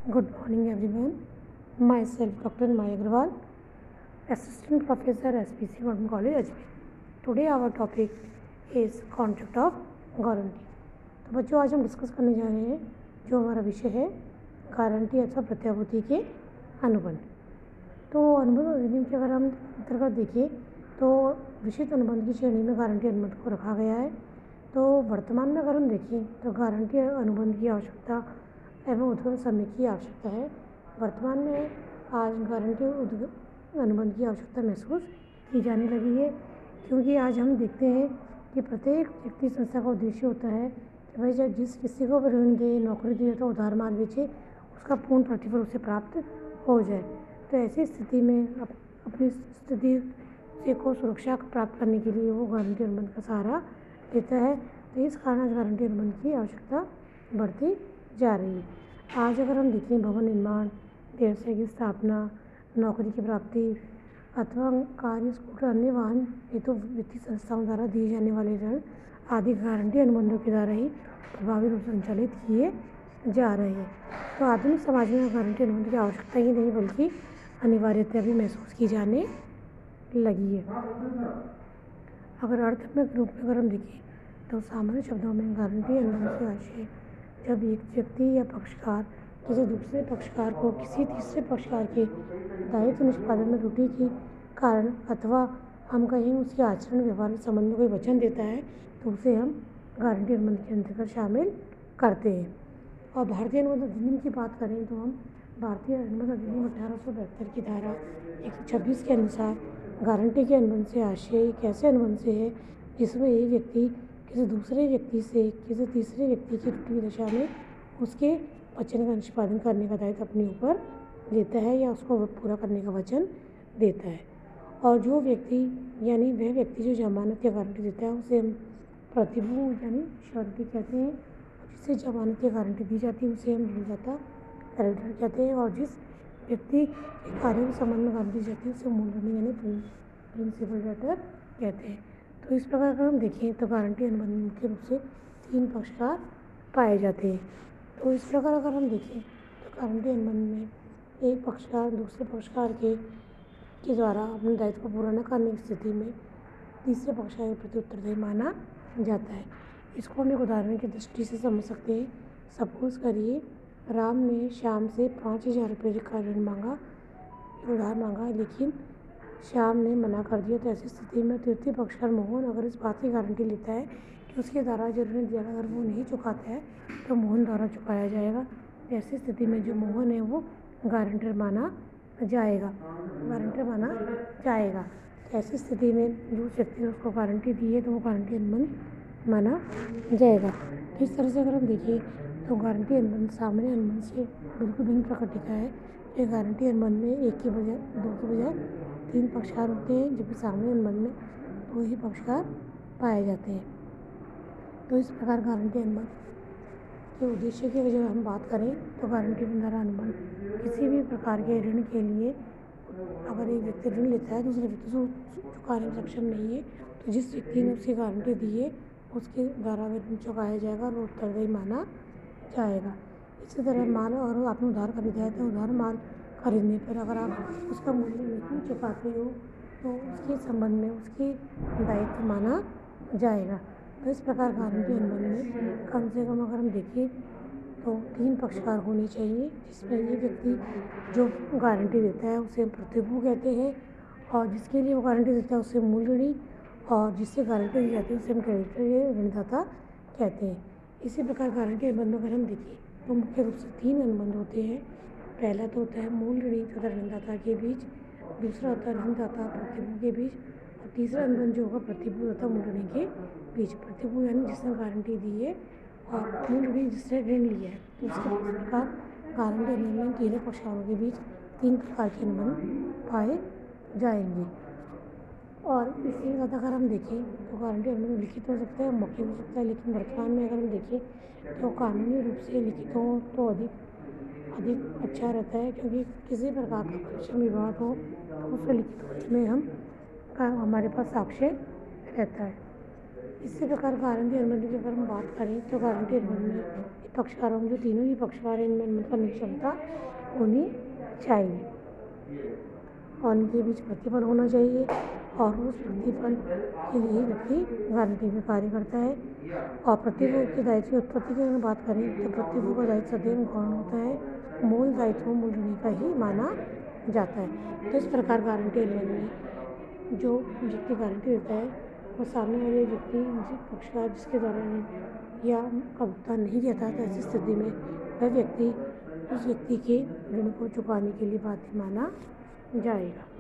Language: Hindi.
Good morning, everyone. Myself, Dr. Maya Agrawal, Assistant Professor, SPC Government College, Ajmer. Today, our topic is contract of guarantee. तो बच्चों, आज हम डिस्कस करने जा रहे हैं जो हमारा विषय है गारंटी अथवा प्रत्याभूति के अनुबंध। तो अनुबंध अधिनियम के अगर हम अंतर्गत देखें तो विशिष्ट अनुबंध की श्रेणी में गारंटी अनुबंध को रखा गया है। तो वर्तमान में अगर हम देखें तो गारंटी अनुबंध की आवश्यकता एवं उद्यम समय की आवश्यकता है। वर्तमान में आज गारंटी अनुबंध की आवश्यकता महसूस की जाने लगी है, क्योंकि आज हम देखते हैं कि प्रत्येक व्यक्ति संस्था का उद्देश्य होता है कि भाई जब जिस किसी को ऋण दे, नौकरी दे तो उधार माल बेचे, उसका पूर्ण प्रतिफल उसे प्राप्त हो जाए। तो ऐसी स्थिति में अपनी स्थिति से को सुरक्षा प्राप्त करने के लिए वो गारंटी अनुबंध का सहारा लेता है। तो इस कारण आज गारंटी अनुबंध की आवश्यकता बढ़ती जा रही है। आज अगर हम देखें भवन निर्माण, व्यवसाय की स्थापना, नौकरी की प्राप्ति अथवा कार, स्कूटर, अन्य वाहन हेतु वित्तीय संस्थाओं द्वारा दिए जाने वाले ऋण आदि गारंटी अनुबंधों के द्वारा ही प्रभावी रूप से संचालित किए जा रहे हैं। तो आधुनिक समाज में गारंटी अनुबंध की आवश्यकता ही नहीं बल्कि अनिवार्यता भी महसूस की जाने लगी है। अगर अर्थ में रूप में अगर हम देखें तो सामान्य शब्दों में गारंटी अनुबंध से आशय जब एक व्यक्ति या पक्षकार किसी दूसरे पक्षकार को किसी तीसरे पक्षकार के दायित्व निष्पादन में त्रुटि के कारण अथवा हम कहें उसके आचरण व्यवहार के संबंध में कोई वचन देता है तो उसे हम गारंटी अनुबंध के अंतर्गत शामिल करते हैं। और भारतीय अनुबंध अधिनियम की बात करें तो हम भारतीय अनुबंध अधिनियम 1872 की धारा 126 के अनुसार गारंटी के अनुबंध से आशय एक ऐसे अनुबंध से है जिसमें एक व्यक्ति किसी दूसरे व्यक्ति से किसी तीसरे व्यक्ति की त्रुटि की दशा में उसके वचन का निष्पादन करने का दायित्व अपने ऊपर लेता है या उसको पूरा करने का वचन देता है। और जो व्यक्ति यानी वह व्यक्ति जो जमानत या गारंटी देता है उसे हम प्रतिभू यानी श्योरिटी कहते हैं। जिससे जमानत या गारंटी दी जाती है उसे हम ऋणदाता क्रेडिटर कहते हैं। और जिस व्यक्ति के कार्यों के संबंध में गारंटी दी जाती है उसे मूलधनी यानी प्रिंसिपल डेटर कहते हैं। तो इस प्रकार अगर हम देखें तो गारंटी अनुबंध मुख्य रूप से 3 पक्षकार पाए जाते हैं। तो इस प्रकार अगर हम देखें तो गारंटी अनुबंध में एक पक्षकार दूसरे पक्षकार के द्वारा अपने दायित्व को पूरा न करने की स्थिति में तीसरे पक्षकार के प्रति उत्तरदायी माना जाता है। इसको हम एक उदाहरण की दृष्टि से समझ सकते हैं। सपोज करिए राम ने श्याम से 5000 रुपये का ऋण मांगा, उधार मांगा, लेकिन श्याम ने मना कर दिया। तो ऐसी स्थिति में तृतीय पक्षकार मोहन अगर इस बात की गारंटी लेता है कि उसके द्वारा जो ऋण दिया अगर वो नहीं चुकाता है तो मोहन द्वारा चुकाया जाएगा। ऐसी स्थिति में जो मोहन है वो गारंटर माना जाएगा। तो ऐसी स्थिति में जो व्यक्ति ने उसको गारंटी दी है तो वो गारंटी अनुबंध माना जाएगा। इस तरह से अगर हम देखें तो गारंटी अनुबंध सामान्य अनुबंध से बिल्कुल भिन्न प्रकृति का है। ये गारंटी अनुबंध में एक के बजाय 2 के बजाय 3 पक्षकार होते हैं, जबकि सामान्य अनुबंध में 2 ही पक्षकार पाए जाते हैं। तो इस प्रकार गारंटी अनुबंध के उद्देश्य की वजह हम बात करें तो गारंटी द्वारा अनुबंध किसी भी प्रकार के ऋण के लिए अगर एक व्यक्ति ऋण लेता है दूसरे व्यक्ति को चुकाने में सक्षम नहीं है तो जिस व्यक्ति ने उसकी गारंटी दी है उसके द्वारा ऋण चुकाया जाएगा और उत्तरदायी माना जाएगा। इसी तरह माल और आपने उधार खरीदा है तो उधार माल खरीदने पर अगर आप उसका मूल्य नहीं चुकाते हो तो उसके संबंध में उसके दायित्व माना जाएगा। तो इस प्रकार गारंटी अनुबंध में कम से कम अगर हम देखें तो 3 पक्षकार होने चाहिए, जिसमें ये व्यक्ति जो गारंटी देता है उसे प्रतिभू कहते हैं और जिसके लिए वो गारंटी देता है उसे मूल ऋणी और जिससे गारंटी दी जाती है उसे हम क्रेडिटर या ऋणदाता कहते हैं। इसी प्रकार गारंटी अनुबंध अगर हम देखें तो मुख्य रूप से 3 अनुबंध होते हैं। पहला तो होता है मूल ऋणी तथा ऋणदाता के बीच, दूसरा होता है ऋणदाता प्रतिभू के बीच और तीसरा अनुबंध जो होगा प्रतिभू तथा मूल ऋणी के बीच। प्रतिभू यानी जिसने गारंटी दी है और मूल ऋणी जिसने ऋण लिया है। तो उसके प्रकार गारंटी अनुबंध में तीनों पक्षकारों के बीच 3 प्रकार के अनुबंध पाए जाएंगे। और इससे ज़्यादा अगर हम देखें तो गारंटी अनुबंध लिखित हो सकता है, मौखिक हो सकता है, लेकिन वर्तमान में अगर हम देखें तो कानूनी रूप से लिखित हो तो अधिक अच्छा रहता है, क्योंकि किसी प्रकार का परीक्षा विवाद हो तो उसे लिखित में हमारे पास साक्ष्य रहता है। इसी प्रकार गारंटी अनुबंध की अगर हम बात करें तो गारंटी अनुबंध में पक्षकारों में जो तीनों ही पक्षकार हैं इनमें करने की क्षमता होनी चाहिए और इनके बीच प्रतिफल होना चाहिए और उस प्रतिफल के लिए व्यक्ति गारंटी में कार्य करता है। और प्रतिभूति के दायित्व की उत्पत्ति की अगर बात करें तो प्रतिभूति का दायित्व सदैव गौण होता है, मूल दायित्व मूल ऋणी का ही माना जाता है। तो इस प्रकार गारंटी अनुबंध में जो व्यक्ति गारंटी देता है वो सामने वाले व्यक्ति पक्षकार जिसके द्वारा या का भुगतान नहीं किया था, तो ऐसी स्थिति में वह व्यक्ति उस व्यक्ति के ऋण को चुकाने के लिए बाध्य माना जाएगा।